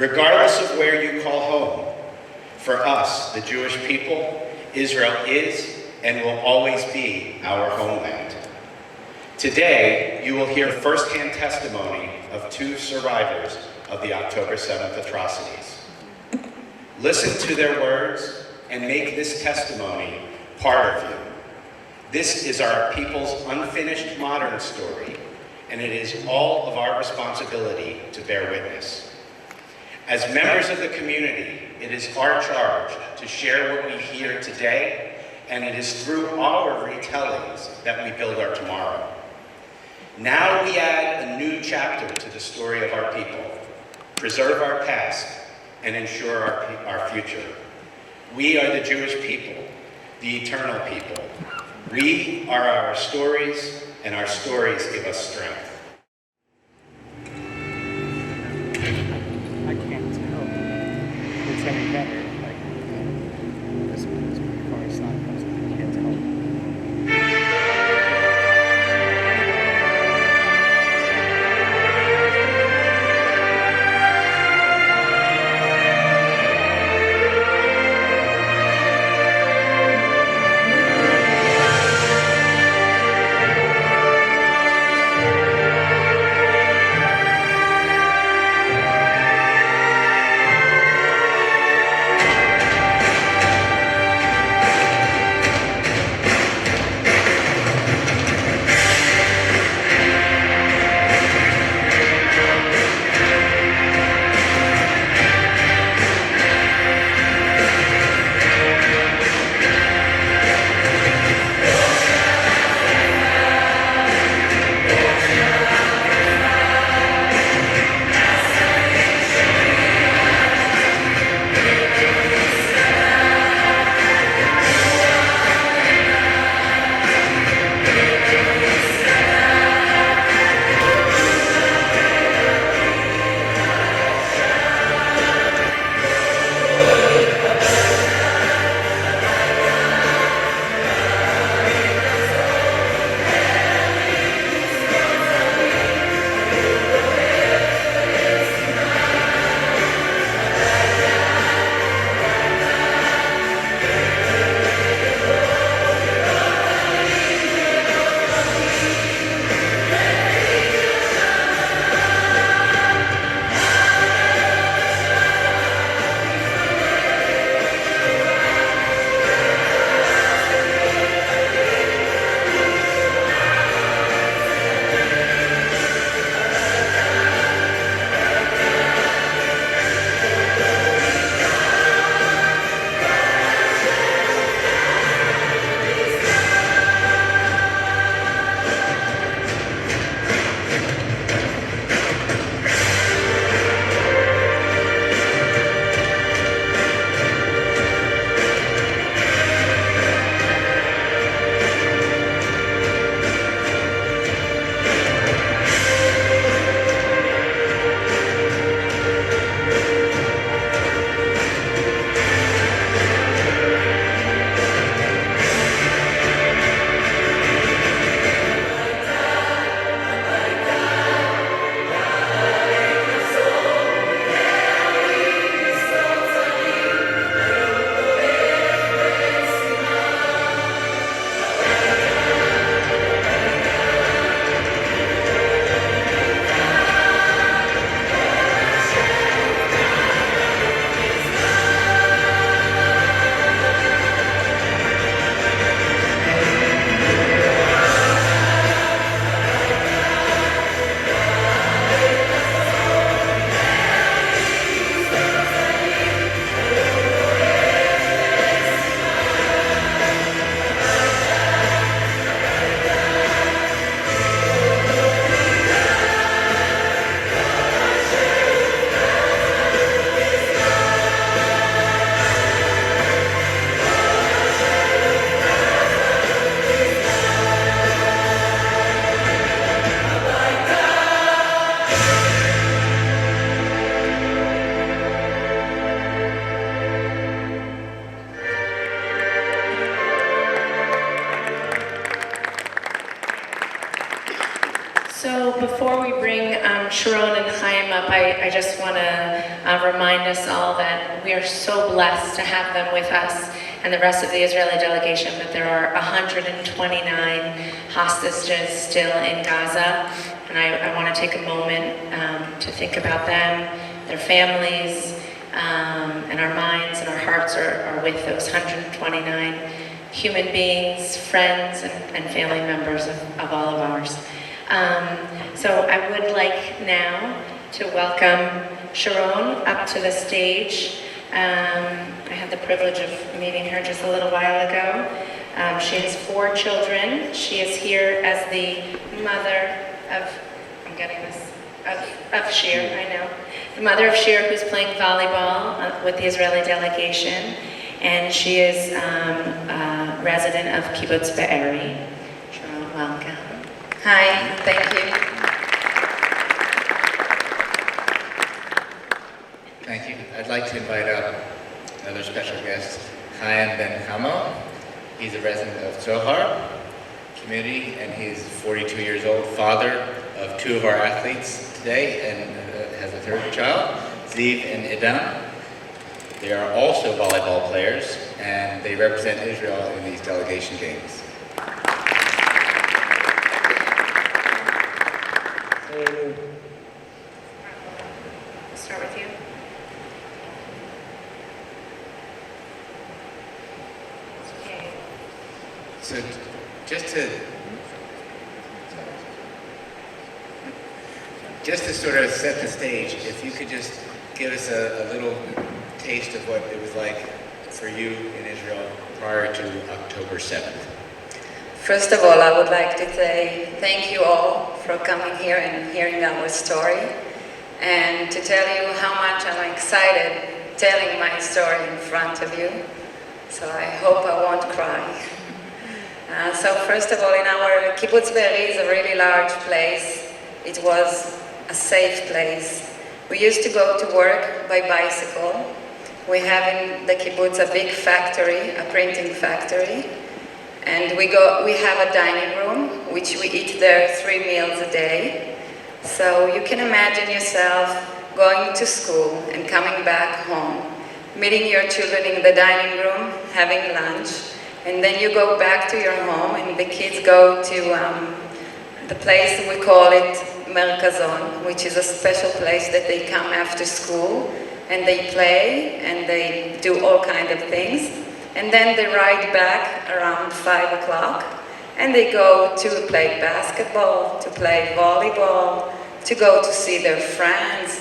Regardless of where you call home, for us, the Jewish people, Israel is and will always be our homeland. Today, you will hear firsthand testimony of two survivors of the October 7th atrocities. Listen to their words and make this testimony part of you. This is our people's unfinished modern story, and it is all of our responsibility to bear witness. As members of the community, it is our charge to share what we hear today, and it is through our retellings that we build our tomorrow. Now we add a new chapter to the story of our people, preserve our past, and ensure our future. We are the Jewish people, the eternal people. We are our stories, and our stories give us strength. I can't tell if it's any better. Like, this one is pretty far. It's not close. I can't tell. So before we bring Sharon and Haim up, I just want to remind us all that we are so blessed to have them with us and the rest of the Israeli delegation, but there are 129 hostages still in Gaza, and I want to take a moment to think about them, their families, and our minds and our hearts are with those 129 human beings, friends, and family members of all of ours. So I would like now to welcome Sharon up to the stage. I had the privilege of meeting her just a little while ago. She has 4 children. She is here as the mother of, I'm getting this, of Shir, I know. The mother of Shir, who's playing volleyball with the Israeli delegation. And she is a resident of Kibbutz Be'eri. Sharon, welcome. Hi, thank you. Thank you. I'd like to invite up another special guest, Haim ben Hemo. He's a resident of Zohar community, and he's 42 years old, father of 2 of our athletes today, and has a 3rd child, Ziv and Idam. They are also volleyball players, and they represent Israel in these delegation games. We'll start with you. Okay. So just to sort of set the stage, if you could just give us a little taste of what it was like for you in Israel prior to October 7th. First of all, I would like to say thank you all for coming here and hearing our story, and to tell you how much I'm excited telling my story in front of you. So I hope I won't cry. So first of all, in our Kibbutz Be'eri is a really large place. It was a safe place. We used to go to work by bicycle. We have in the kibbutz a big factory, a printing factory, and we have a dining room, which we eat there 3 meals a day. So you can imagine yourself going to school and coming back home, meeting your children in the dining room, having lunch, and then you go back to your home, and the kids go to the place we call it Merkazon, which is a special place that they come after school, and they play, and they do all kinds of things. And then they ride back around 5 o'clock, and they go to play basketball, to play volleyball, to go to see their friends.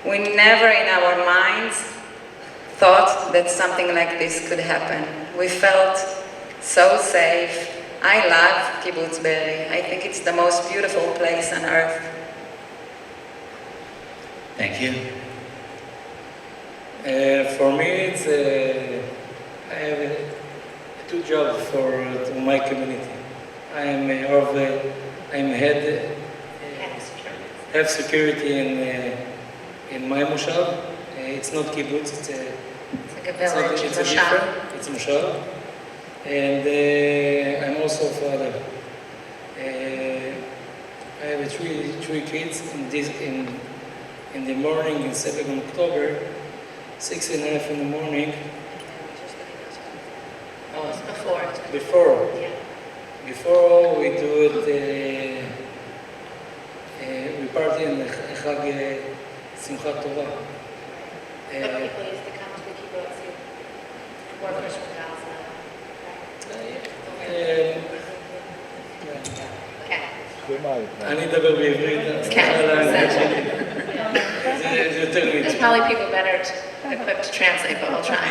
We never in our minds thought that something like this could happen. We felt so safe. I love Kibbutz Be'eri. I think it's the most beautiful place on earth. Thank you. For me, it's I have 2 jobs for my community. I'm head security in my moshav. It's not kibbutz. It's like a village, it's different. It's moshav, and I'm also a father. I have 3 kids. In the morning, in 7 October. 6:30 in the morning. Oh, it's before. Before. Yeah. Before we do it, we party in Chag Simchat Torah. But people used to come to the kibbutz, workers from Gaza. Okay. אני אדבר בעברית, כן, זה יותר There's מצוין. probably people better equipped to translate, but we'll try.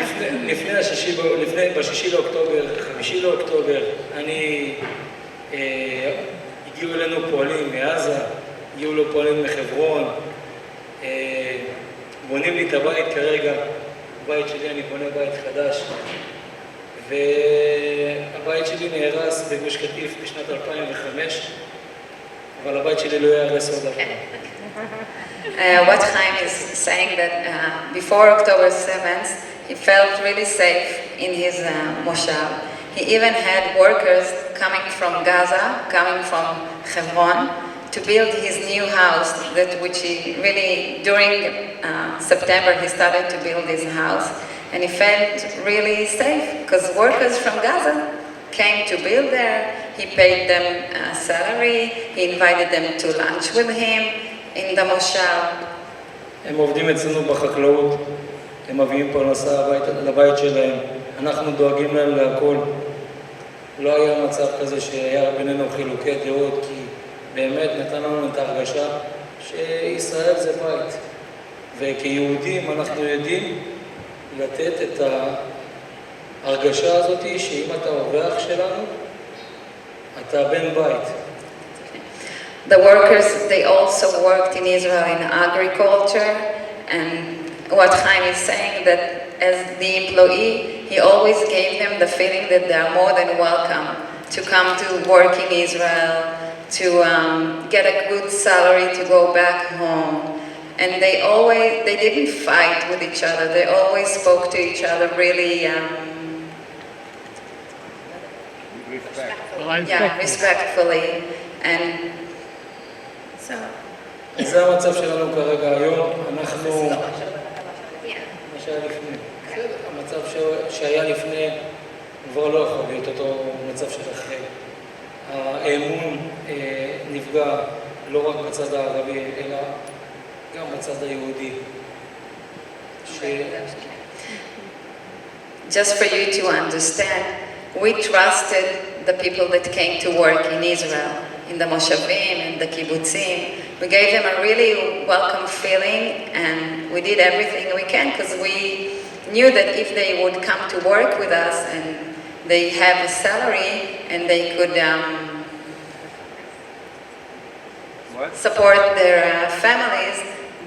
ב-5 לאוקטובר, 5 לאוקטובר, הגיעו אלינו פועלים מעזה, הגיעו לו פועלים מחברון, בונים לי את הבית כרגע, הבית שלי, אני בונה בית חדש, והבית שלי נהרס בגוש קטיף בשנת 2005, אבל הבית שלי לא יהרס עוד דבר. What Haim is saying that before October 7th, he felt really safe in his moshav. He even had workers coming from Gaza, coming from Hebron, to build his new house, which he really, during September, he started to build his house, and he felt really safe, because workers from Gaza came to build there. He paid them a salary, he invited them to lunch with him in the moshav. הם עובדים אצלנו בחקלאות, הם מביאים פרנסה לבית שלהם, אנחנו דואגים להם להכל. לא היה מצב כזה שהיה בינינו חילוקי דעות, כי באמת נתן לנו את ההרגשה שישראל זה בית. וכיהודים אנחנו יודעים לתת את ההרגשה הזאת שאם אתה אורח שלנו, אתה בן בית. The workers, they also worked in Israel in agriculture, and what Haim is saying, that as the employee, he always gave them the feeling that they are more than welcome to come to work in Israel, to get a good salary to go back home. And they didn't fight with each other, they always spoke to each other really respectfully. And so... זה המצב שלנו כרגע היום, אנחנו... המצב שהיה לפני כבר לא יכול להיות אותו מצב של אחרי. האמון נפגע לא רק בצד הערבי, אלא גם בצד היהודי. Just for you to understand, we trusted the people that came to work in Israel, in the moshavim, in the kibbutzim. We gave them a really welcome feeling, and we did everything we can because we knew that if they would come to work with us and they have a salary and they could support their families,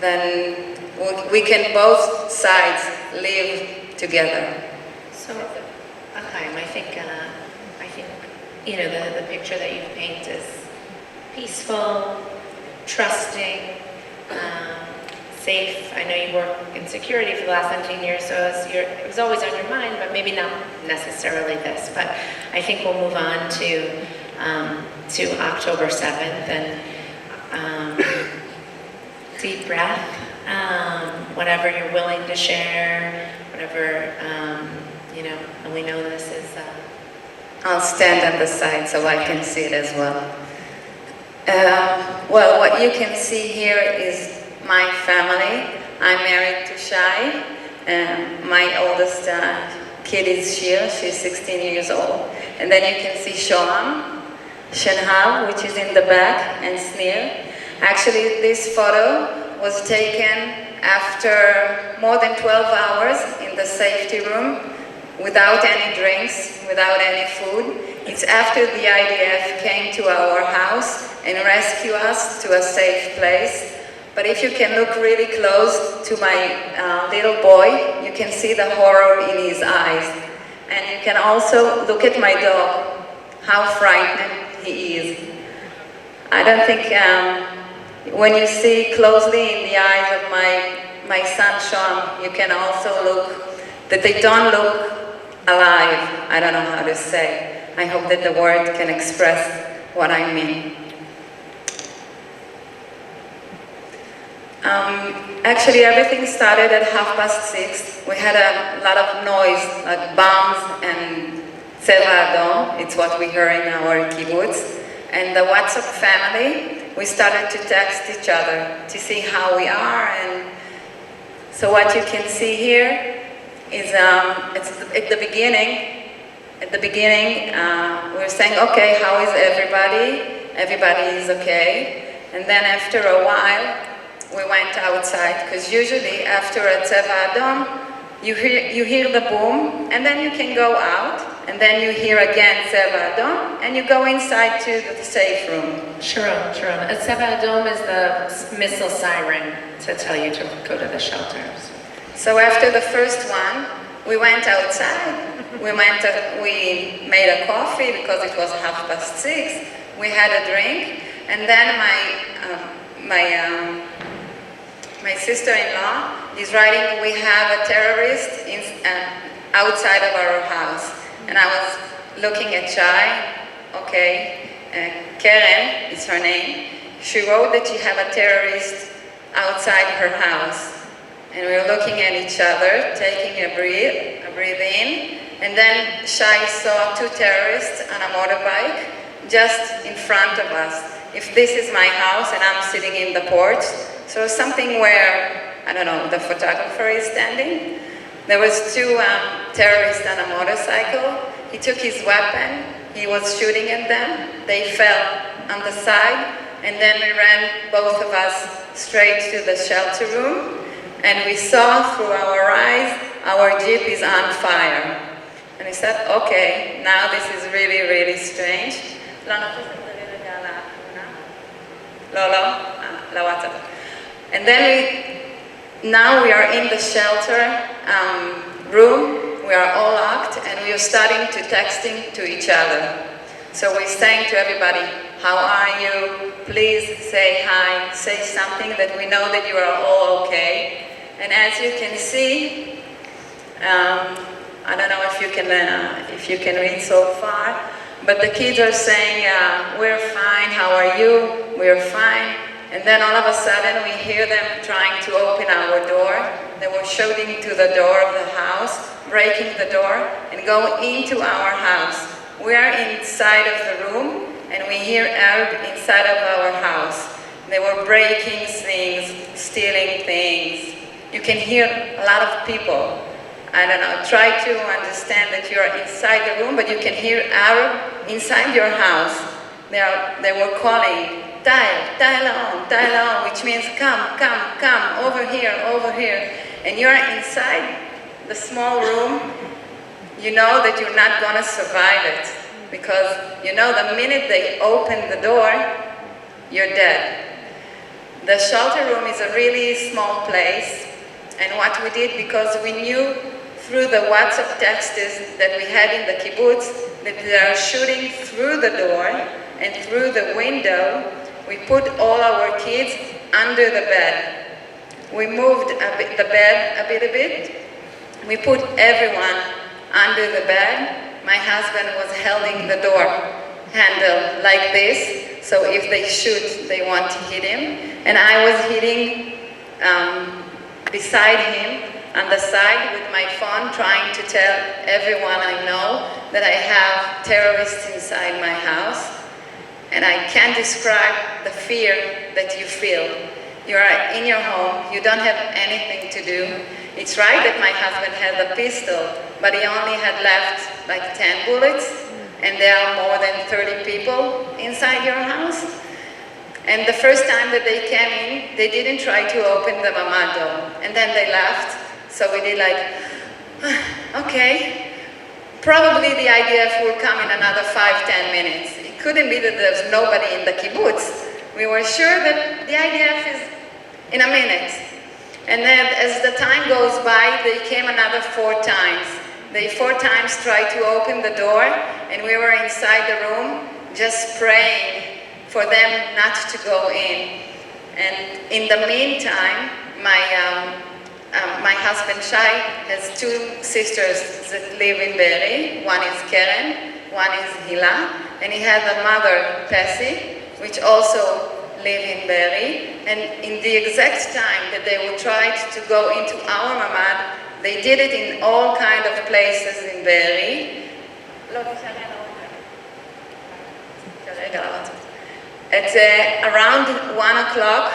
then we can both sides live together. So, Haim, I think you know the picture that you've painted is peaceful, trusting, safe. I know you work in security for the last 17 years, so it was always on your mind, but maybe not necessarily this. But I think we'll move on to October 7th, and deep breath, whatever you're willing to share, whatever, you know, and we know this is... I'll stand on the side so I can see it as well. Well, what you can see here is my family. I'm married to Shai. My oldest kid is Shir. She's 16 years old. And then you can see Shoam, Shenhav, which is in the back, and Snir. Actually, this photo was taken after more than 12 hours in the safety room, without any drinks, without any food. It's after the IDF came to our house and rescued us to a safe place. But if you can look really close to my little boy, you can see the horror in his eyes. And you can also look at my dog, how frightened he is. I don't think, when you see closely in the eyes of my son Sean, you can also look, that they don't look alive. I don't know how to say. I hope that the word can express what I mean. Actually, everything started at 6:30. We had a lot of noise, like bombs and Tzeva Adom. It's what we heard in our kibbutz. And the WhatsApp family, we started to text each other to see how we are. And so what you can see here is it's at the beginning. At the beginning, we were saying, okay, how is everybody? Everybody is okay. And then after a while, we went outside, because usually after a Tzeva Adom, you hear the boom, and then you can go out, and then you hear again Tzeva Adom, and you go inside to the safe room. Sharon. A Tzeva Adom is the missile siren to tell you to go to the shelters. So after the first one, we went outside. We made a coffee because it was 6:30. We had a drink, and then my sister-in-law is writing, we have a terrorist outside of our house. And I was looking at Shai, okay, Keren is her name, she wrote that she had a terrorist outside her house. And we were looking at each other, taking a breathe in, and then Shai saw two terrorists on a motorbike just in front of us. If this is my house and I'm sitting in the porch, so something where, I don't know, the photographer is standing. There was two terrorists on a motorcycle. He took his weapon, he was shooting at them. They fell on the side, and then we ran, both of us, straight to the shelter room. And we saw through our eyes, our Jeep is on fire. And we said, okay, now this is really, really strange. And then now we are in the shelter room, we are all locked, and we are starting to texting to each other. So we're saying to everybody, how are you? Please say hi, say something that we know that you are all okay. And as you can see, I don't know if you can read so far, but the kids are saying, we're fine, how are you? We're fine. And then all of a sudden we hear them trying to open our door. They were shooting to the door of the house, breaking the door, and go into our house. We are inside of the room, and we hear Arab inside of our house. They were breaking things, stealing things. You can hear a lot of people. I don't know, try to understand that you're inside the room, but you can hear Arab inside your house. They were calling, Tail, which means come, over here. And you're inside the small room, you know that you're not gonna survive it. Because you know the minute they open the door, you're dead. The shelter room is a really small place. And what we did, because we knew through the WhatsApp texts that we had in the kibbutz that they are shooting through the door and through the window, we put all our kids under the bed. We moved the bed a bit. We put everyone under the bed. My husband was holding the door handle like this, so if they shoot, they want to hit him. And I was hitting beside him on the side with my phone, trying to tell everyone I know that I have terrorists inside my house. And I can't describe the fear that you feel. You are in your home, you don't have anything to do. It's right that my husband had a pistol, but he only had left like 10 bullets, and there are more than 30 people inside your house. And the first time that they came in, they didn't try to open the mamad door, and then they left. So we did like, okay, probably the IDF will come in another 5-10 minutes. It couldn't be that there's nobody in the kibbutz. We were sure that the IDF is in a minute. And then as the time goes by, they came another 4 times. They 4 times tried to open the door, and we were inside the room just praying for them not to go in. And in the meantime, my husband Shai has 2 sisters that live in Be'eri. One is Keren, one is Hila, and he has a mother, Pessi, which also live in Be'eri. And in the exact time that they were trying to go into our mamad, they did it in all kind of places in Be'eri. At around 1 o'clock,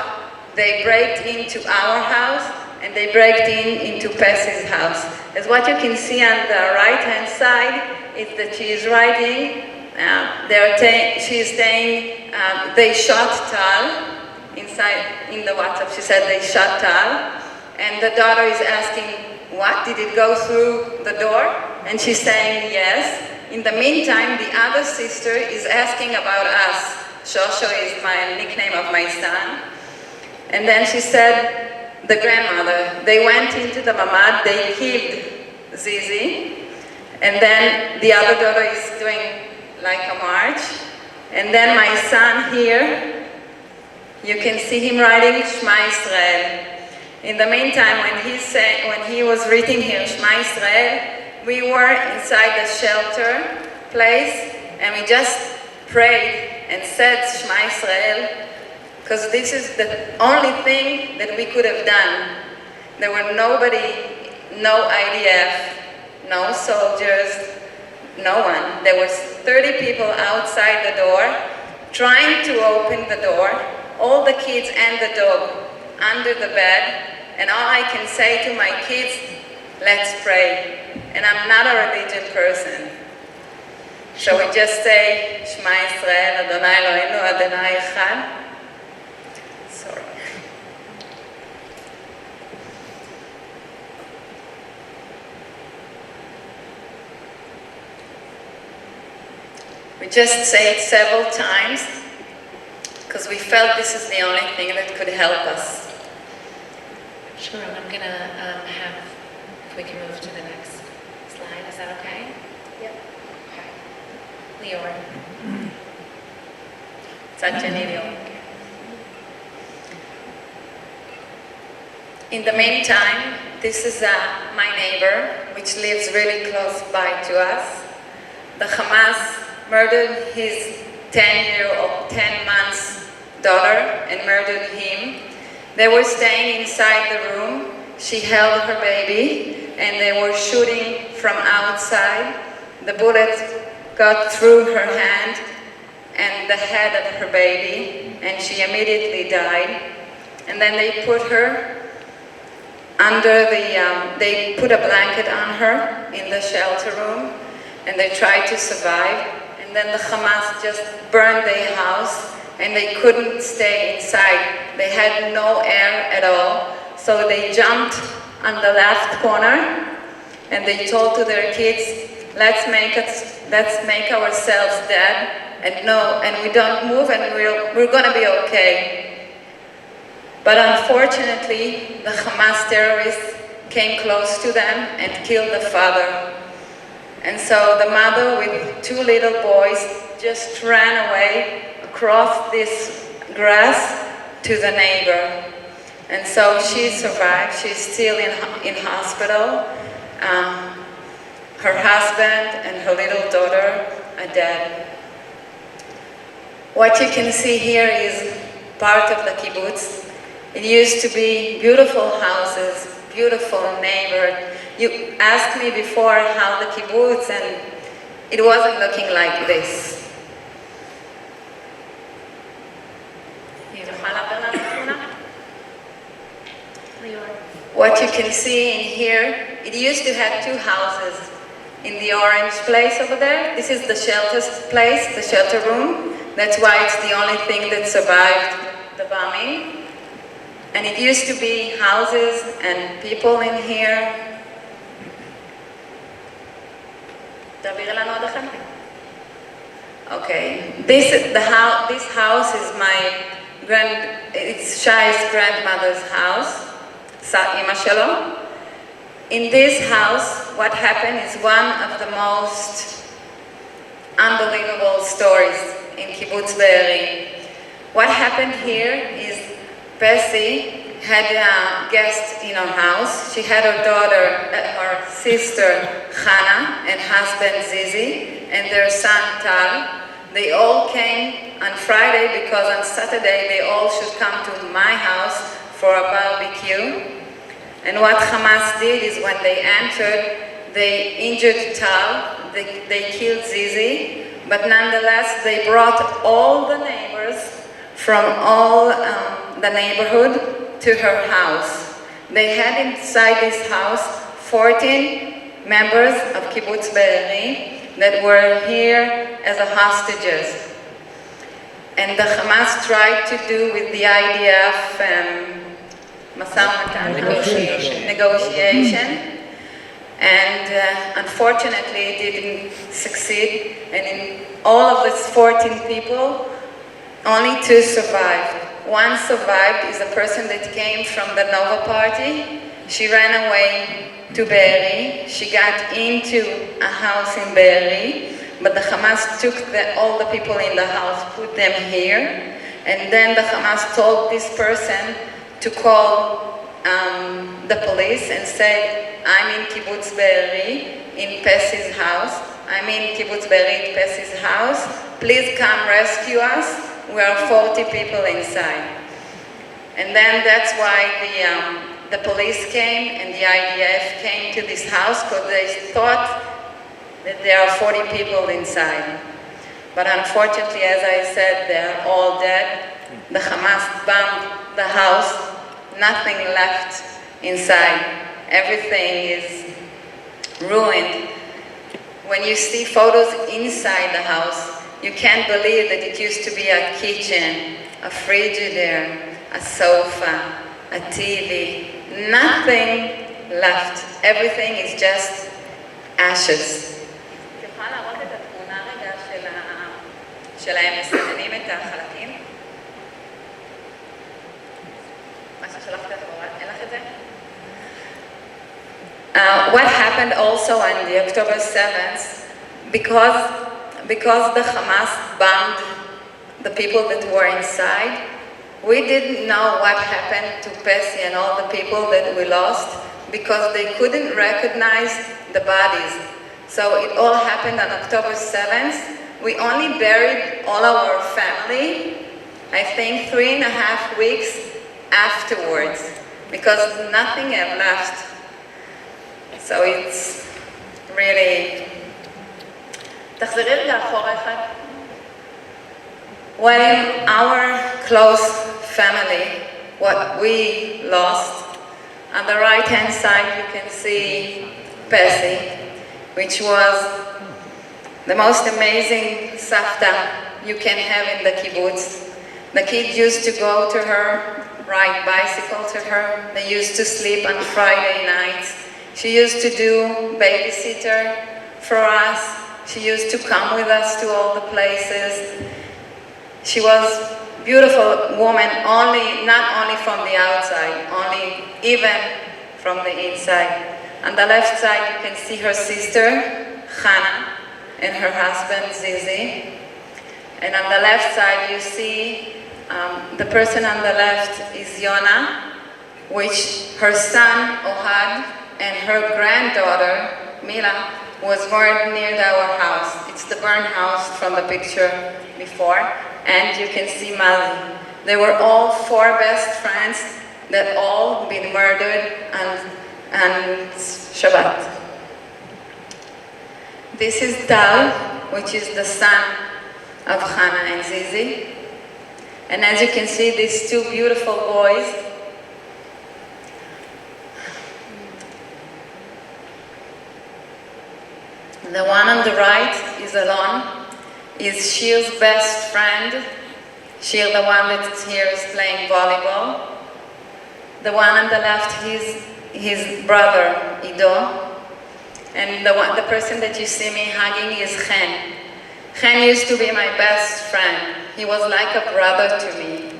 they break into our house, and they break into Pessi's house. As what you can see on the right-hand side is that she is writing, she's saying, they shot Tal, inside in the WhatsApp, she said they shot Tal, and the daughter is asking, what, did it go through the door? And she's saying yes. In the meantime, the other sister is asking about us. Shosho is my nickname of my son. And then she said, the grandmother, they went into the mamad, they killed Zizi, and then the other daughter is doing like a march. And then my son here, you can see him writing Shema Israel. In the meantime, when he was reading here Shema Israel, we were inside the shelter place, and we just prayed and said Shema Israel because this is the only thing that we could have done. There were nobody, no IDF, no soldiers, no one. There was 30 people outside the door trying to open the door, all the kids and the dog under the bed, and all I can say to my kids, let's pray. And I'm not a religious person. So we just say, Shema Yisrael, Adonai Eloheinu, Adonai Echad. Sorry. We just say it several times because we felt this is the only thing that could help us. Sharon, I'm gonna have, if we can move to the next slide, is that okay? Yep. Okay. Lior. צד שני ליאור. In the meantime, this is my neighbor, which lives really close by to us. The Hamas murdered his 10 months daughter and murdered him. They were staying inside the room. She held her baby and they were shooting from outside. The bullet got through her hand and the head of her baby, and she immediately died. And then they put her under they put a blanket on her in the shelter room, and they tried to survive. And then the Hamas just burned their house, and they couldn't stay inside. They had no air at all, so they jumped on the left corner, and they told to their kids, let's make ourselves dead, and we don't move, and we're gonna be okay. But unfortunately, the Hamas terrorists came close to them and killed the father. And so the mother with 2 little boys just ran away across this grass to the neighbor. And so she survived. She's still in hospital. Her husband and her little daughter are dead. What you can see here is part of the kibbutz. It used to be beautiful houses, beautiful neighborhood. You asked me before how the kibbutz, and it wasn't looking like this. What you can see in here, it used to have 2 houses. In the orange place over there, this is the shelter place, the shelter room. That's why it's the only thing that survived the bombing. And it used to be houses and people in here. Okay, this house is it's Shai's grandmother's house, Ima Shalom. In this house, what happened is one of the most unbelievable stories in Kibbutz Be'eri. What happened here is Bessie had a guest in her house. She had her daughter, her sister Hannah, and husband Zizi, and their son Tal. They all came on Friday because on Saturday they all should come to my house for a barbecue. And what Hamas did is when they entered, they injured Tal, they killed Zizi, but nonetheless they brought all the neighbors from all the neighborhood to her house. They had inside this house 14 members of Kibbutz Be'eri that were here as hostages. And the Hamas tried to do with the IDF negotiation. And unfortunately it didn't succeed. And in all of these 14 people, only 2 survived. One survived is a person that came from the Nova Party. She ran away to Be'eri. She got into a house in Be'eri, but the Hamas took all the people in the house, put them here, and then the Hamas told this person to call the police and said, I'm in Kibbutz Be'eri, in Pesi's house. I'm in Kibbutz Be'eri, in Pesi's house. Please come rescue us. we are 40 people inside. And then that's why the police came and the IDF came to this house because they thought that there are 40 people inside. But unfortunately, as I said, they're all dead. The Hamas bombed the house, nothing left inside. Everything is ruined. When you see photos inside the house, you can't believe that it used to be a kitchen, a frigidaire, a sofa, a TV. Nothing left. Everything is just ashes. תוכל להראות את התמונה רגע שלהם מסננים את החלקים? מה ששלחת אחורה, אין לך את זה? What happened also on the October 7th, because the Hamas bombed the people that were inside, we didn't know what happened to Pesci and all the people that we lost because they couldn't recognize the bodies. So it all happened on October 7th. We only buried all our family, I think 3.5 weeks afterwards, because nothing had left. So it's really... תחזרי רגע אחורה אחד. When our close family, what we lost, on the right-hand side you can see Pesci, which was the most amazing savta you can have in the kibbutz. The kids used to go to her, ride bicycle to her. They used to sleep on Friday nights. She used to do babysitter for us. She used to come with us to all the places. She was a beautiful woman, not only from the outside, even from the inside. On the left side you can see her sister, Hannah, and her husband, Zizi. And on the left side you see the person on the left is Yona, which her son, Ohad, and her granddaughter, Mila, was born near our house. It's the burn house from the picture before. And you can see Mali. They were all 4 best friends that all been murdered on Shabbat. This is Tal, which is the son of Hannah and Zizi. And as you can see, these 2 beautiful boys. The one on the right is Alon, is Shir's best friend. Shir, the one that's here, is playing volleyball. The one on the left is his brother, Ido. And the person that you see me hugging is Chen. Chen used to be my best friend. He was like a brother to me.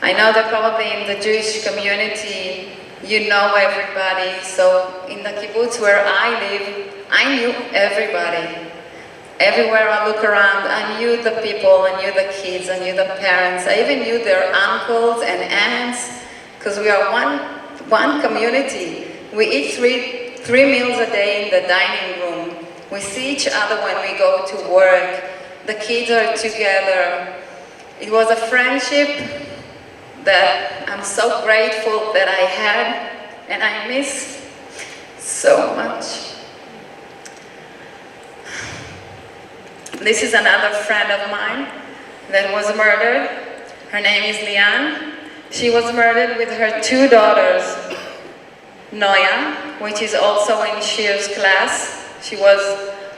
I know that probably in the Jewish community, you know everybody. So in the kibbutz where I live, I knew everybody. Everywhere I look around, I knew the people, I knew the kids, I knew the parents. I even knew their uncles and aunts, because we are one community. We eat three meals a day in the dining room. We see each other when we go to work. The kids are together. It was a friendship that I'm so grateful that I had, and I miss so much. This is another friend of mine that was murdered. Her name is Lian. She was murdered with her 2 daughters. Noya, which is also in Shir's class. She was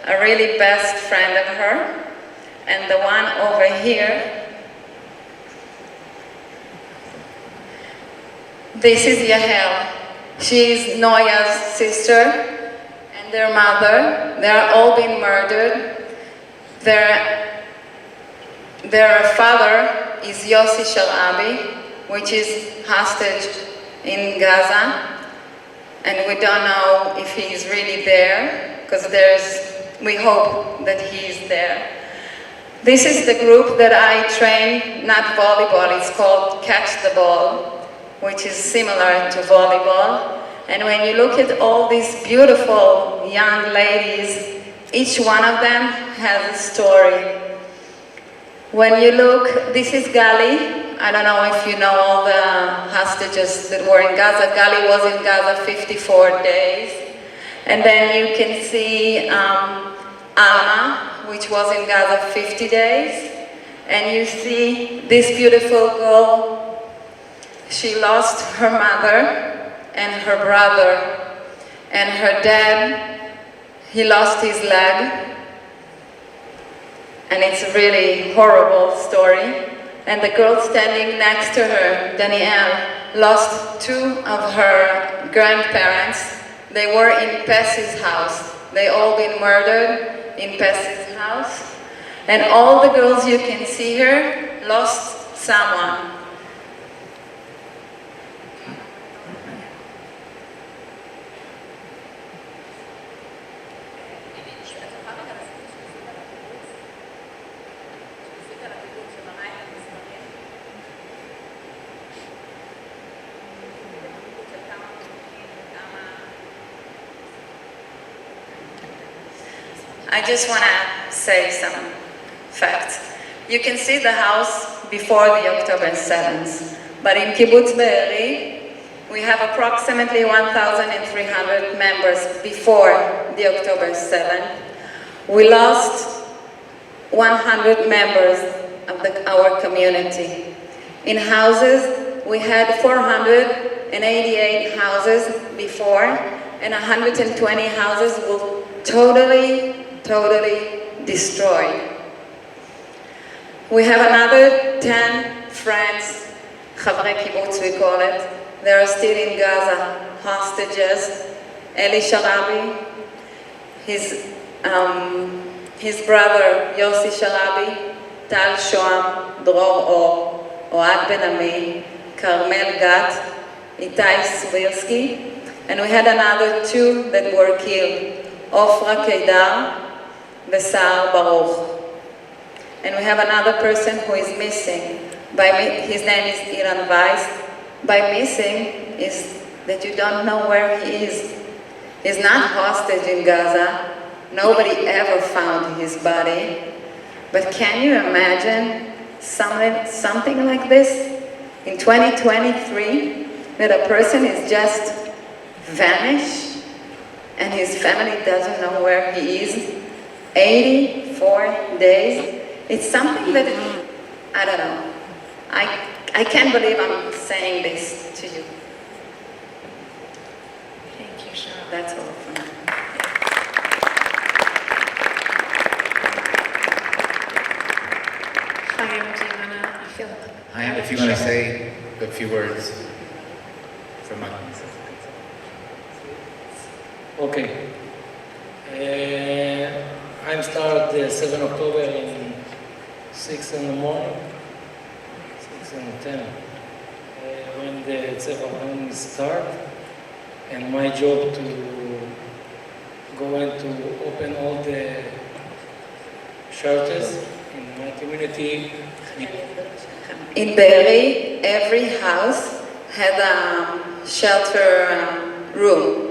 a really best friend of her. And the one over here, this is Yahel. She is Noya's sister and their mother. They are all being murdered. Their father is Yossi Sharabi, which is hostage in Gaza, and we don't know if he is really there, because we hope that he is there. This is the group that I train, not volleyball, it's called Catch the Ball, which is similar to volleyball. And when you look at all these beautiful young ladies, each one of them has a story. When you look, this is Gali. I don't know if you know all the hostages that were in Gaza. Gali was in Gaza 54 days. And then you can see Alma, which was in Gaza 50 days. And you see this beautiful girl. She lost her mother and her brother. And her dad, he lost his leg. And it's a really horrible story. And the girl standing next to her, Danielle, lost two of her grandparents. They were in Pessy's house. They all been murdered in Pessy's house. And all the girls you can see here lost someone. I just want to say some facts. You can see the house before the October 7th, but in Kibbutz Be'eri, we have approximately 1,300 members before the October 7th. We lost 100 members of our community. In houses, we had 488 houses before, and 120 houses were totally destroyed. We have another 10 friends, Chavrei Kibbutz we call it. They are still in Gaza, hostages. Eli Sharabi, his brother Yossi Sharabi, Tal Shoam, Dror Or, Oad Ben Ami, Carmel Gat, Itai Swirsky, and we had another two that were killed, Ofra Kedar, Vesar Baruch. And we have another person who is missing. His name is Iran Weiss. By missing is that you don't know where he is. He's not hostage in Gaza. Nobody ever found his body. But can you imagine something like this in 2023, that a person is just vanished and his family doesn't know where he is? 84 days. It's something that, I don't know. I can't believe I'm saying this to you. Thank you, Sharon. That's all for now. Haim, do you wanna, I feel Haim, if you want to say a few words from my Okay. I'm start 7 October in 6 in the morning, 6 and 10, when the Tzeva start, and my job to go and to open all the shelters in my community. In Be'eri, every house had a shelter room.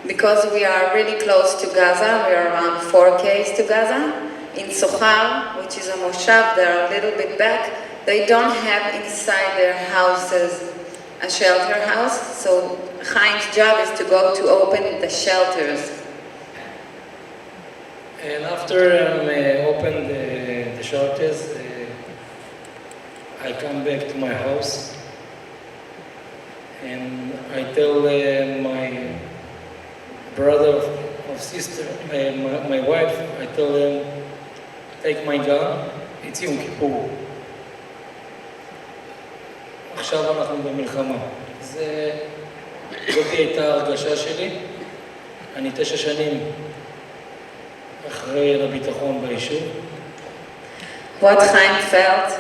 Because we are really close to Gaza, we are around 4 Ks to Gaza. In Sochar, which is a moshav, they're a little bit back, they don't have inside their houses a shelter house, so Chaim's job is to go to open the shelters. And after I open the shelters, I come back to my house and I tell my brother or sister, my wife, I tell them, take my gun, it's יום כיפור. עכשיו אנחנו במלחמה. זאת הייתה הרגשה שלי. אני 9 שנים אחראי לביטחון ביישוב. What Haim felt,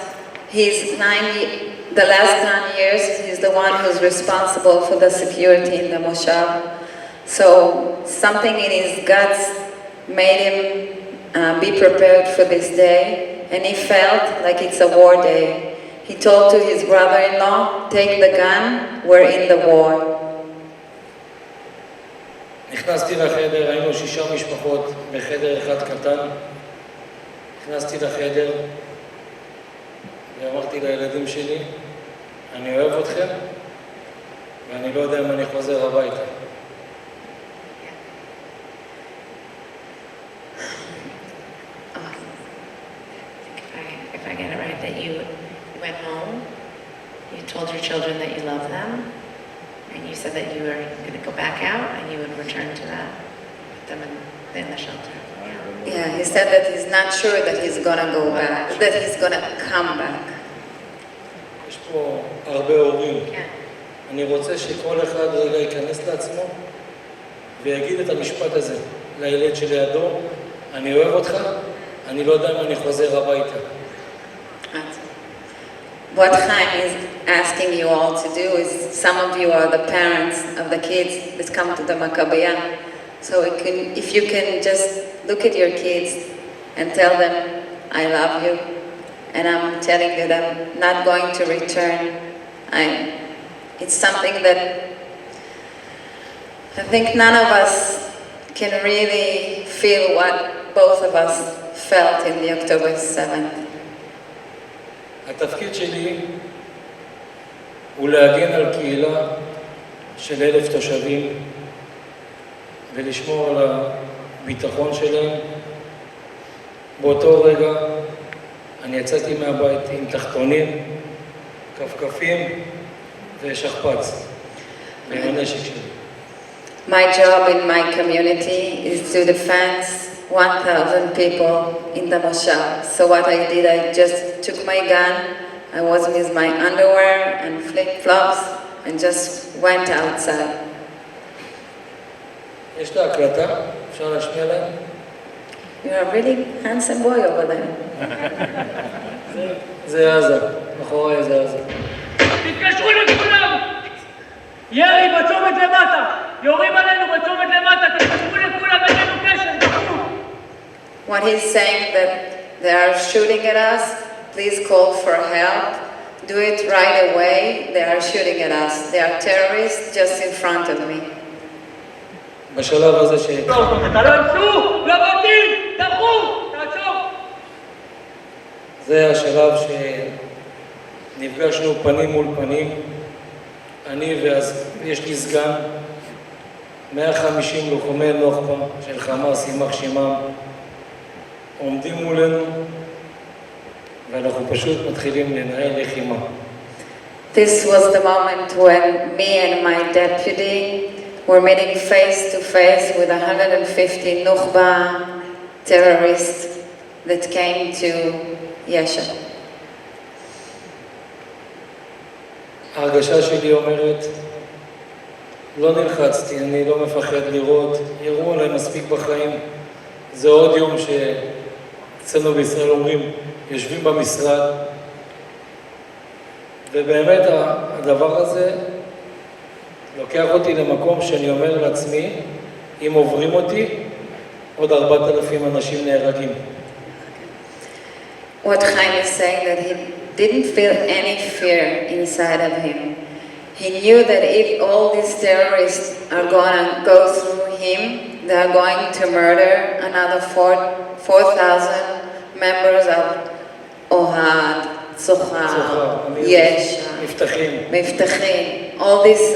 the last 9 years, he's the one who's responsible for the security in the moshav. So something in his guts made him be prepared for this day, and he felt like it's a war day. He told to his brother-in-law, take the gun, we're in the war. נכנסתי לחדר, היינו 6 משפחות בחדר אחד קטן. נכנסתי לחדר, ואמרתי לילדים שלי, אני אוהב אתכם, ואני לא יודע אם אני חוזר הביתה. If I get it right, that you went home, you told your children that you love them, and you said that you were going to go back out and you would return to that, put them in the shelter. Yeah, he said that he's not sure that he's gonna go back, that he's gonna come back. יש פה הרבה הורים. כן. אני רוצה שכל אחד רגע ייכנס לעצמו ויגיד את המשפט הזה לילד שלידו, אני אוהב אותך, אני לא יודע אם אני חוזר הביתה. What Haim is asking you all to do is, some of you are the parents of the kids that come to the Maccabiya. So if you can just look at your kids and tell them, I love you, and I'm telling you that I'm not going to return. It's something that I think none of us can really feel what both of us felt in the October 7th. התפקיד שלי הוא להגן על קהילה של 1,000 תושבים ולשמור על הביטחון שלהם. באותו רגע אני יצאתי מהבית עם תחתונים, כפכפים ושכפ"ץ ועם הנשק שלי. My job in my community is to defend 1,000 people in the Moshav. So what I did, I just took my gun, I was with my underwear and flip-flops and just went outside. יש לה הקלטה, אפשר להשמיע להם? You're a really handsome boy over there. זה עזה, מאחורי זה עזה. תתקשרו לכולם! ירי בצומת למטה! יורים עלינו בצומת למטה! תתקשרו לכולם, אין לנו קשר! תקשרו! What he's saying that they are shooting at us, please call for help. Do it right away. They are shooting at us. They are terrorists just in front of me. בשלב הזה תעצרו! לבתים! תחו! תעצור! זה השלב שנפגשנו פנים מול פנים. אני ואז יש לי סגן, 150 לוחמי נוח'בה של חמאס יימח שמם, עומדים מולנו ואנחנו פשוט מתחילים לנהל לחימה. This was the moment when me and my deputy were meeting face to face with 150 Nukhba terrorists that came to Yesha. ההרגשה שלי אומרת, לא נלחצתי, אני לא מפחד לראות, יראו עליי מספיק בחיים. זה עוד יום שאצלנו בישראל אומרים, יושבים במשרד, ובאמת הדבר הזה לוקח אותי למקום שאני אומר לעצמי, אם עוברים אותי, עוד 4,000 אנשים נהרגים. What Haim is saying that he didn't feel any fear inside of him. He knew that if all these terrorists are going to go through him, they are going to murder another 4,000 members of Ohad, Tzohar, Yesha, Miftachim, all these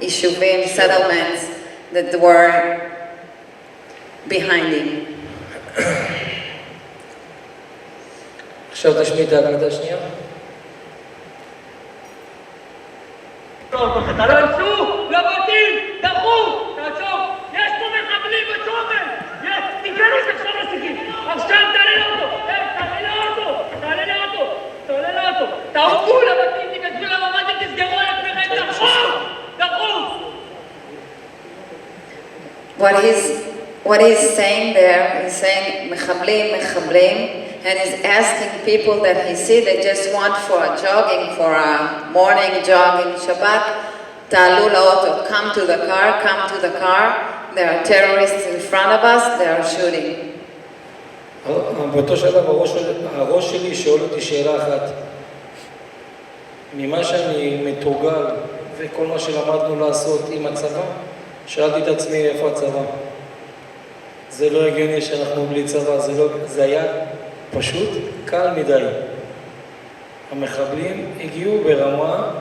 Ishuvim, settlements that were behind him. עכשיו תשמיע את ההקלטה השנייה. תעצרו! לבתים! תחו! תעצור! יש פה מחבלים בצומת! תיכנס עכשיו לסיכים! עכשיו תעלה לאוטו! תעלה לאוטו! תעופו לבתים! תיכנסו לממ"ד! תסגרו על עצמכם! תחו! What he's saying there, he's saying mechablim, and he's asking people that he see they just want for a jogging, for a morning jogging, Shabbat, ta'alu la'oto, come to the car, there are terrorists in front of us, they are shooting. באותו שלב הראש שלי שואל אותי שאלה אחת. ממה שאני מתורגל וכל מה שלמדנו לעשות עם הצבא, שאלתי את עצמי איפה הצבא. זה לא הגיוני שאנחנו בלי צבא, זה היה פשוט קל מדי. המחבלים הגיעו ברמה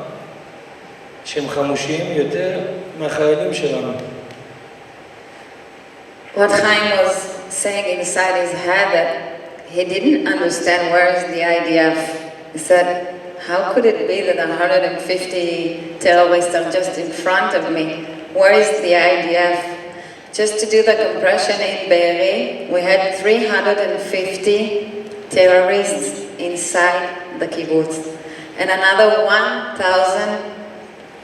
שהם חמושים יותר מהחיילים שלנו. What Haim was saying inside his head that he didn't understand where is the IDF. He said, how could it be that 150 terrorists are just in front of me? Where is the IDF? Just to do the compression in Be'eri, we had 350 terrorists inside the kibbutz and another 1,000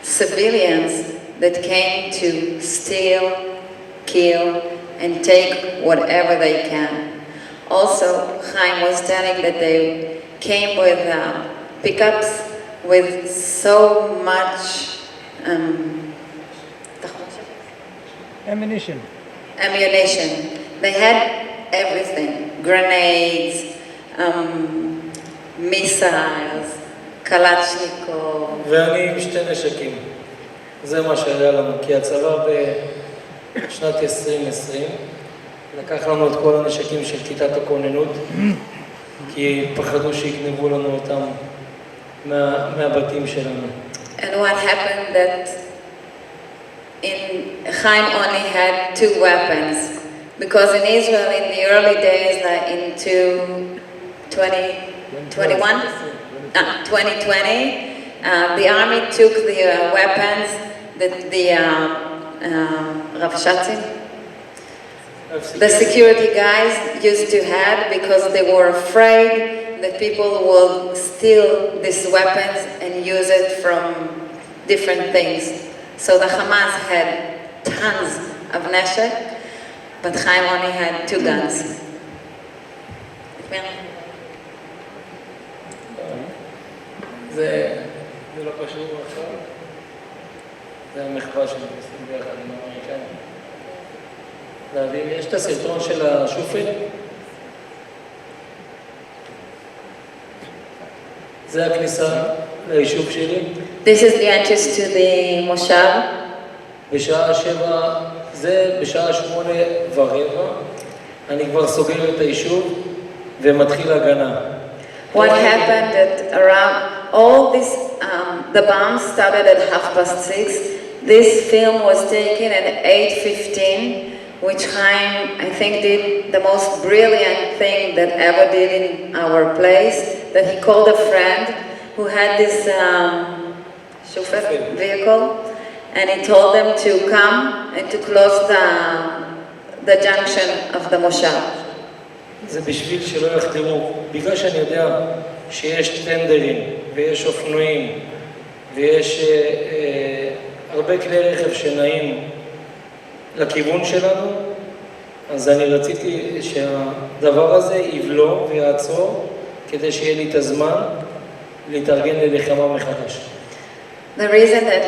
civilians that came to steal, kill, and take whatever they can. Also, Haim was telling that they came with pickups with so much Ammunition. They had everything, grenades, missiles, Kalashnikov. ואני עם שתי נשקים. זה מה שהיה לנו, כי הצבא בשנת 2020 לקח לנו את כל הנשקים של כיתת הכוננות, כי פחדו שיגנבו לנו אותם מהבתים שלנו. And what happened that Haim only had 2 weapons, because in Israel in the early days, like in 2020, the army took the weapons that the Ravshatzim, the security guys used to have, because they were afraid that people will steal these weapons and use it from different things. So the Hamas had tons of nashek, but Haim only had 2 guns. זה לא קשור עכשיו, זה המחווה שהם עושים ביחד עם האמריקאים. להבין, יש את הסרטון של השופל? זה הכניסה ליישוב שלי. This is the entrance to the moshav. בשעה 7, זה בשעה 8:15, אני כבר סוגר את היישוב ומתחיל הגנה. What happened that around all this, the bombs started at 6:30. This film was taken at 8:15, which Haim, I think, did the most brilliant thing that ever did in our place, that he called a friend who had this vehicle, and he told them to come and to close the junction of the moshav. זה בשביל שלא יחתמו, בגלל שאני יודע שיש טנדרים ויש אופנועים ויש הרבה כלי רכב שנעים לכיוון שלנו, אז אני רציתי שהדבר הזה יבלום ויעצור כדי שיהיה לי את הזמן להתארגן ללחמה מחדש. The reason that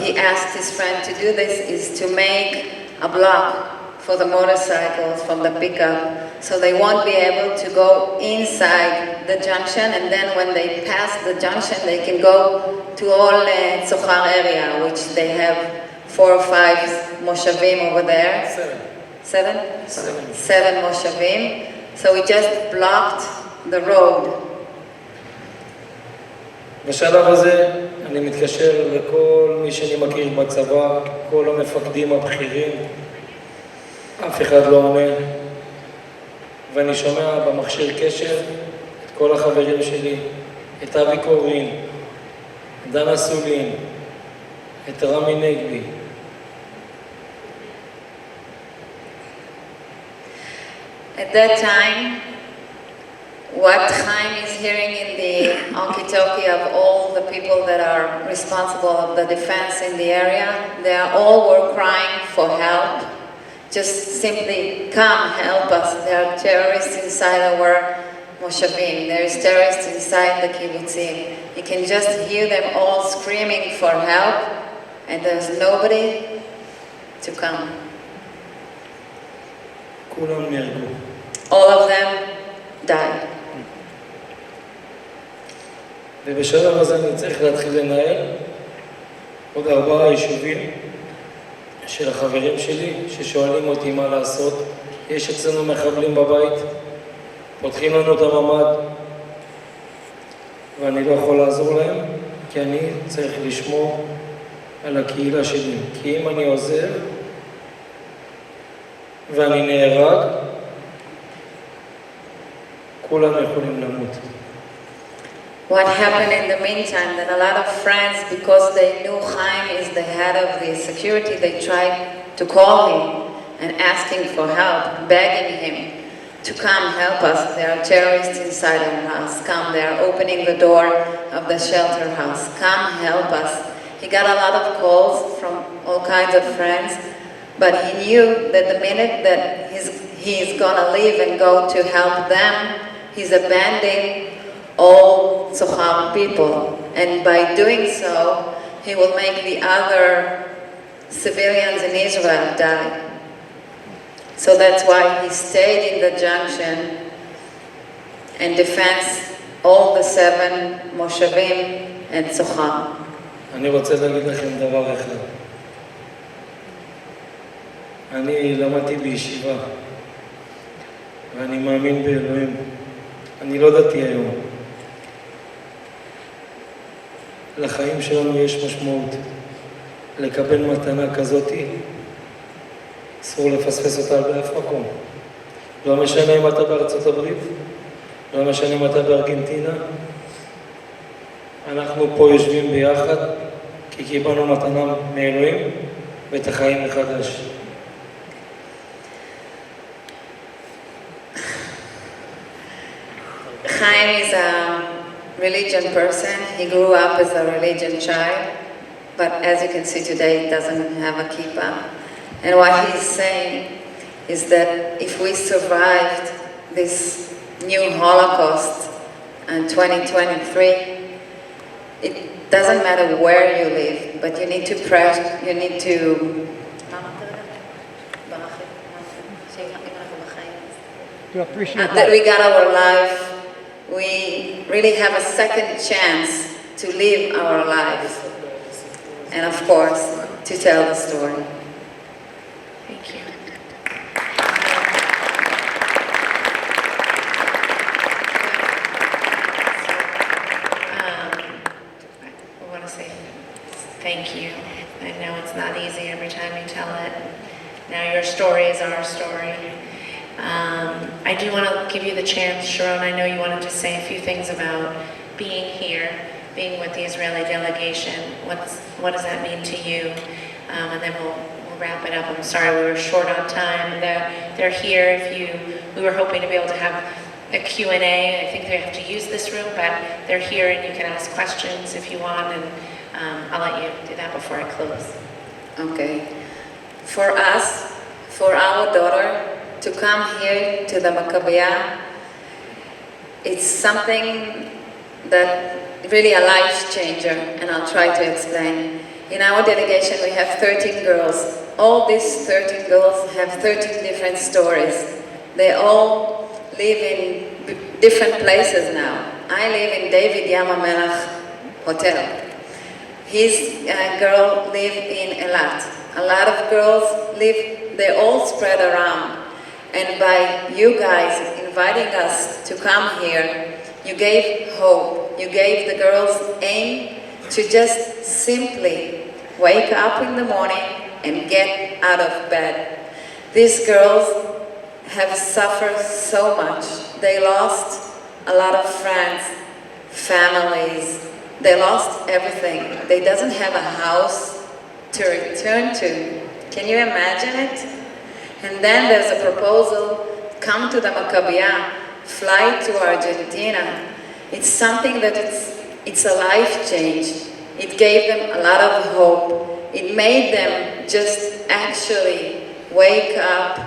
he asked his friend to do this is to make a block for the motorcycles from the pickup, so they won't be able to go inside the junction, and then when they pass the junction they can go to all Tzohar area, which they have 4 or 5 moshavim over there. 7 moshavim. So we just blocked the road. בשלב הזה אני מתקשר לכל מי שאני מכיר בצבא, כל המפקדים הבכירים, אף אחד לא עונה, ואני שומע במכשיר קשר את כל החברים שלי, את אבי קורין, את דנה סולין, את רמי נגבי. At that time, what Haim is hearing in the walkie-talkie of all the people that are responsible of the defense in the area, they all were crying for help. Just simply come, help us. There are terrorists inside our moshavim. There is terrorists inside the kibbutzim. You can just hear them all screaming for help, and there's nobody to come. כולם נהרגו. All of them died. ובשלב הזה אני צריך להתחיל לנהל עוד 4 יישובים של החברים שלי ששואלים אותי מה לעשות. יש אצלנו מחבלים בבית, פותחים לנו את הממ"ד, ואני לא יכול לעזור להם, כי אני צריך לשמור על הקהילה שלי. כי אם אני עוזב ואני נהרג, כולם יכולים למות. What happened in the meantime, that a lot of friends, because they knew Haim is the head of the security, they tried to call him and asking for help, begging him to come help us. There are terrorists inside our house. Come, they are opening the door of the shelter house. Come help us. He got a lot of calls from all kinds of friends, but he knew that the minute that he's gonna leave and go to help them, he's abandoning all Tzohar people. And by doing so, he will make the other civilians in Israel die. So that's why he stayed in the junction and defends all the 7 Moshavim and Tzohar. אני רוצה להגיד לכם דבר אחד. אני למדתי בישיבה, ואני מאמין באלוהים. אני לא דתי היום. לחיים שלנו יש משמעות. לקבל מתנה כזאת, אסור לפספס אותה באף מקום. לא משנה אם אתה בארצות הברית, לא משנה אם אתה בארגנטינה. אנחנו פה יושבים ביחד, כי קיבלנו מתנה מאלוהים ואת החיים מחדש. Haim is a religion person. He grew up as a religion child, but as you can see today, he doesn't have a kippah. And what he's saying is that if we survived this new Holocaust in 2023, it doesn't matter where you live, but you need to To appreciate that life. we got our life. We really have a second chance to live our lives, and of course, to tell the story. Thank you. I want to say thank you. I know it's not easy every time you tell it. Now your story is our story. I do want to give you the chance, Sharon, I know you wanted to say a few things about being here, being with the Israeli delegation. What does that mean to you? And then we'll wrap it up. I'm sorry we were short on time. They're here. We were hoping to be able to have a Q&A. I think they have to use this room, but they're here and you can ask questions if you want, and I'll let you do that before I close. Okay. For us, for our daughter, to come here to the Maccabiah, it's something that really a life changer, and I'll try to explain. In our delegation, we have 13 girls. All these 13 girls have 13 different stories. They all live in different places now. I live in David Yam HaMelech Hotel. His girl live in Eilat. A lot of girls live, they all spread around. And by you guys inviting us to come here, you gave hope. You gave the girls aim to just simply wake up in the morning and get out of bed. These girls have suffered so much. They lost a lot of friends, families. They lost everything. They doesn't have a house to return to. Can you imagine it? And then there's a proposal, come to the Maccabiah, fly to Argentina. It's something that it's a life change. It gave them a lot of hope. It made them just actually wake up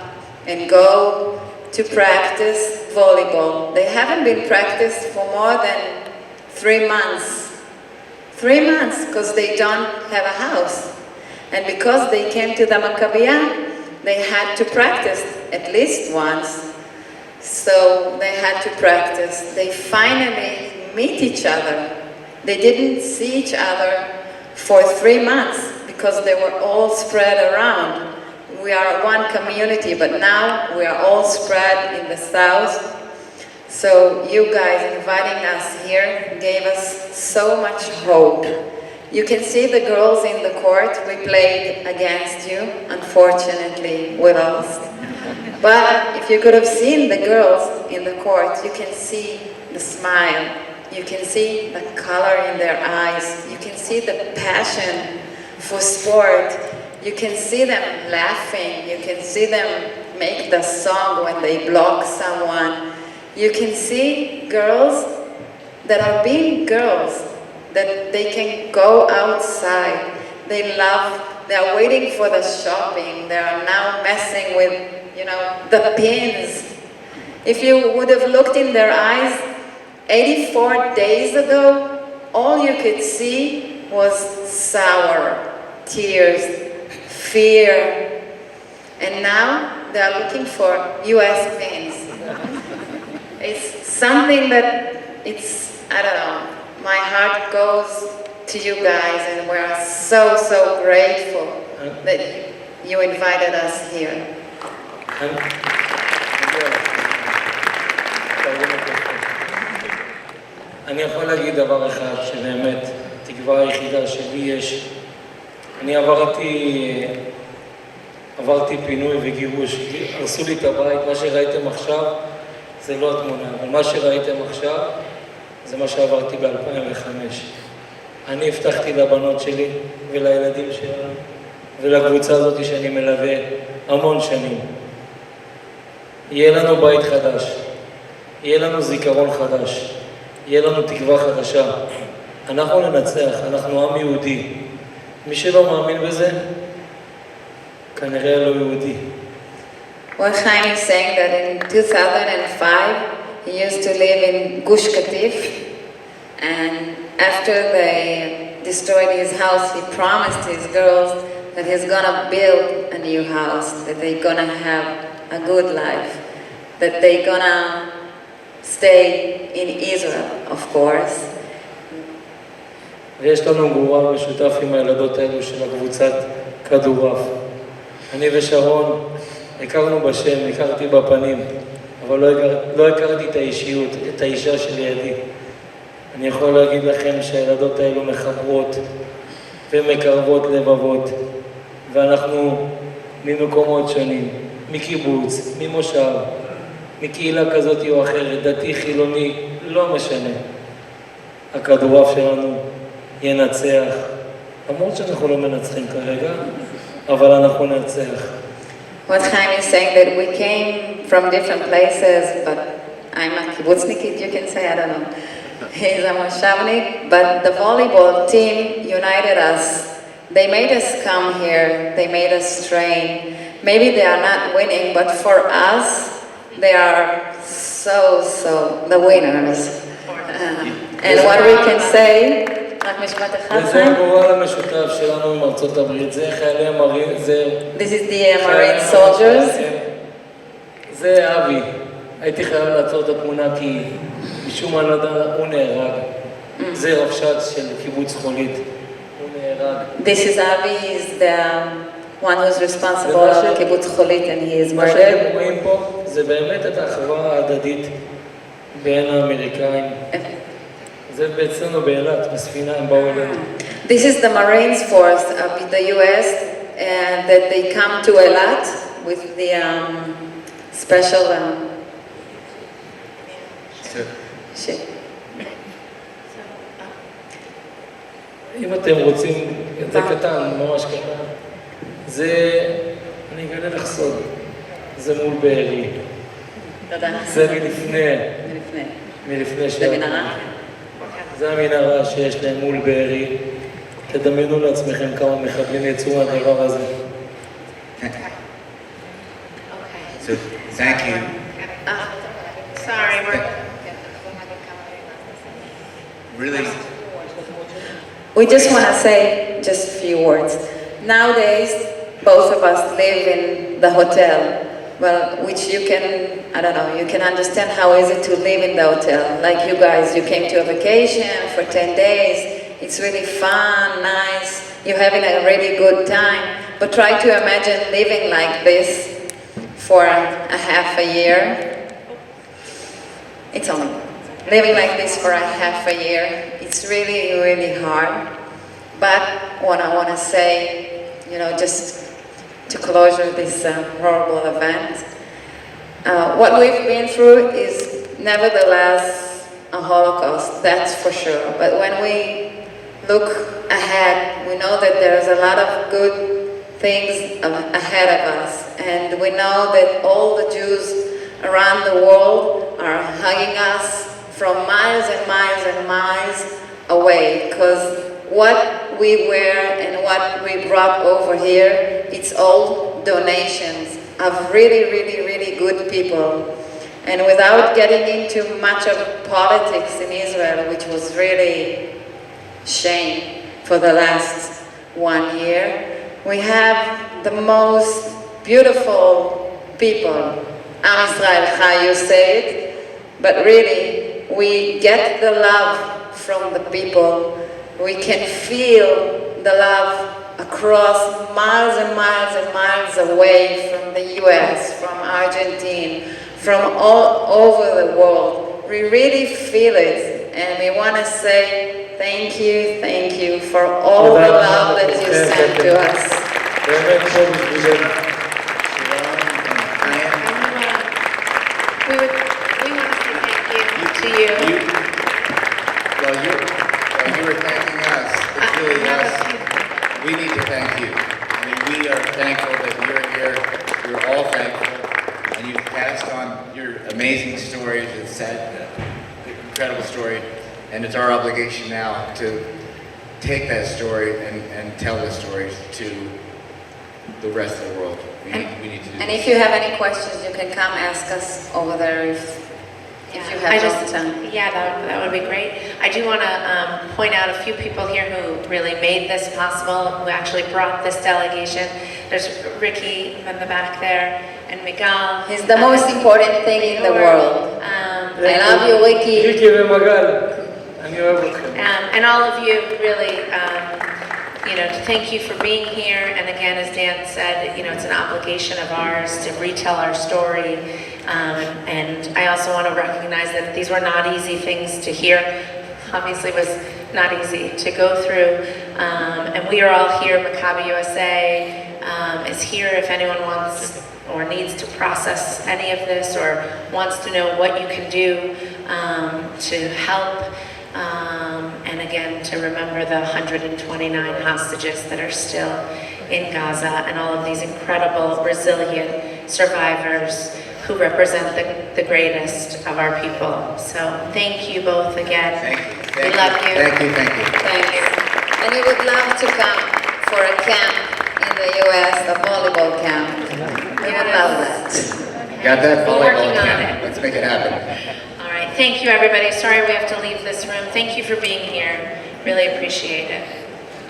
and go to practice volleyball. They haven't been practiced for more than 3 months. 3 months, because they don't have a house. And because they came to the Maccabiah, they had to practice at least once. So they had to practice. They finally meet each other. They didn't see each other for 3 months because they were all spread around. We are one community, but now we are all spread in the south. So you guys inviting us here gave us so much hope. You can see the girls in the court. We played against you. Unfortunately, we lost. But if you could have seen the girls in the court, you can see the smile. You can see the color in their eyes. You can see the passion for sport. You can see them laughing. You can see them make the song when they block someone. You can see girls that are being girls, that they can go outside. They are waiting for the shopping. They are now messing with, the pins. If you would have looked in their eyes 84 days ago, all you could see was sour, tears, fear. And now they are looking for US pins. It's something that I don't know, my heart goes to you guys, and we're so, so grateful that you invited us here. אני יכול להגיד דבר אחד שבאמת תקווה היחידה שלי יש. אני עברתי פינוי וגירוש, הרסו לי את הבית, מה שראיתם עכשיו זה לא התמונה, אבל מה שראיתם עכשיו זה מה שעברתי ב-2005. אני הבטחתי לבנות שלי ולילדים שלנו ולקבוצה הזאת שאני מלווה המון שנים. יהיה לנו בית חדש, יהיה לנו זיכרון חדש, יהיה לנו תקווה חדשה. אנחנו ננצח, אנחנו עם יהודי. מי שלא מאמין בזה, כנראה לא יהודי. Well, Haim is saying that in 2005, he used to live in Gush Katif, and after they destroyed his house, he promised his girls that he's gonna build a new house, that they're gonna have a good life, that they're gonna stay in Israel, of course. ויש לנו גורל משותף עם הילדות האלו של הקבוצת כדורעף. אני ושרון הכרנו בשם, הכרתי בפנים, אבל לא הכרתי את האישיות, את האישה שלידי. אני יכול להגיד לכם שהילדות האלו מחברות ומקרבות לבבות, ואנחנו ממקומות שונים, מקיבוץ, ממושב, מקהילה כזאת או אחרת, דתי, חילוני, לא משנה. הכדורעף שלנו ינצח, למרות שאנחנו לא מנצחים כרגע, אבל אנחנו ננצח. What Haim is saying that we came from different places, but I'm a kibbutznikit, you can say, I don't know. He's a moshavnik, but the volleyball team united us. They made us come here, they made us train. Maybe they are not winning, but for us, they are so the winners. And what we can say, רק משפט אחד, וזה הגורל המשותף שלנו עם ארצות הברית, זה חיילי המרין, זה... This is the Marine soldiers. זה אבי. הייתי חייב לעצור את התמונה כי משום מה לא יודע, הוא נהרג. זה רבש"ץ של קיבוץ חולית. הוא נהרג. This is Avi, is the one who's responsible for קיבוץ חולית, and he is מה murdered. שאתם רואים פה זה באמת את האחווה ההדדית בין האמריקאים. זה בעצמנו באילת, בספינה הם באו אלינו. This is the Marines force of the US, and that they come to Eilat with the special ship. אם אתם רוצים, זה קטן, ממש קטן. זה, אני אגלה לך סוד, זה מול בארי. תודה. זה מלפני זה מנהרה? זה המנהרה שיש להם מול בארי. תדמיינו לעצמכם כמה מחבלים יצאו מהדבר הזה. So, thank you. Sorry, Really, We just want to say just a few words. Nowadays, both of us live in the hotel, well, which you can, I don't know, you can understand how is it to live in the hotel. Like you guys, you came to a vacation for 10 days. It's really fun, nice. You're having a really good time. But try to imagine living like this for a half a year. it's only living like this for a half a year. It's really, really hard. But what I want to say, just to closure this horrible event, what we've been through is nevertheless a Holocaust, that's for sure. But when we look ahead, we know that there's a lot of good things ahead of us. And we know that all the Jews around the world are hugging us from miles and miles and miles away. Because what we wear and what we brought over here, it's all donations of really, really, really good people. And without getting into much of politics in Israel, which was really shame for the last 1 year, we have the most beautiful people. Am Israel Chai, you say it, but really, we get the love from the people. We can feel the love across miles and miles and miles away from the US, from Argentina, from all over the world. We really feel it, and we want to say thank you for all the love that you sent to us. We want to say thank you to you. While you were thanking us, it's really us. We need to thank you. I mean, we are thankful that you're here. We're all thankful. And you've passed on your amazing stories. It's sad, incredible story. And it's our obligation now to take that story and tell the stories to the rest of the world. We need to do And this. if you have any questions, you can come ask us over there if you have time. Yeah, that would be great. I do want to point out a few people here who really made this possible, who actually brought this delegation. There's Ricky in the back there, and Miguel. He's the most important thing in the world. I love you, Ricky. Ricky ומגל, אני אוהב אתכם. And all of you, really, to thank you for being here. And again, as Dan said, it's an obligation of ours to retell our story. And I also want to recognize that these were not easy things to hear. Obviously, it was not easy to go through. And we are all here. Maccabi USA is here if anyone wants or needs to process any of this or wants to know what you can do to help. And again, to remember the 129 hostages that are still in Gaza and all of these incredible, resilient survivors who represent the greatest of our people. So thank you both again. Thank you. We love you. Thank you. Thanks. And we would love to come for a camp in the US, a volleyball camp. We would love that. Got that We're volleyball working on camp. it. Let's make it happen. All right, thank you everybody. Sorry we have to leave this room. Thank you for being here. Really appreciate it.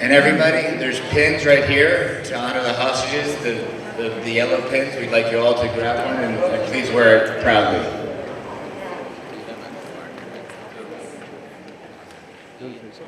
And everybody, there's pins right here to honor the hostages, the yellow pins. We'd like you all to grab one and please wear it proudly. Don't think so.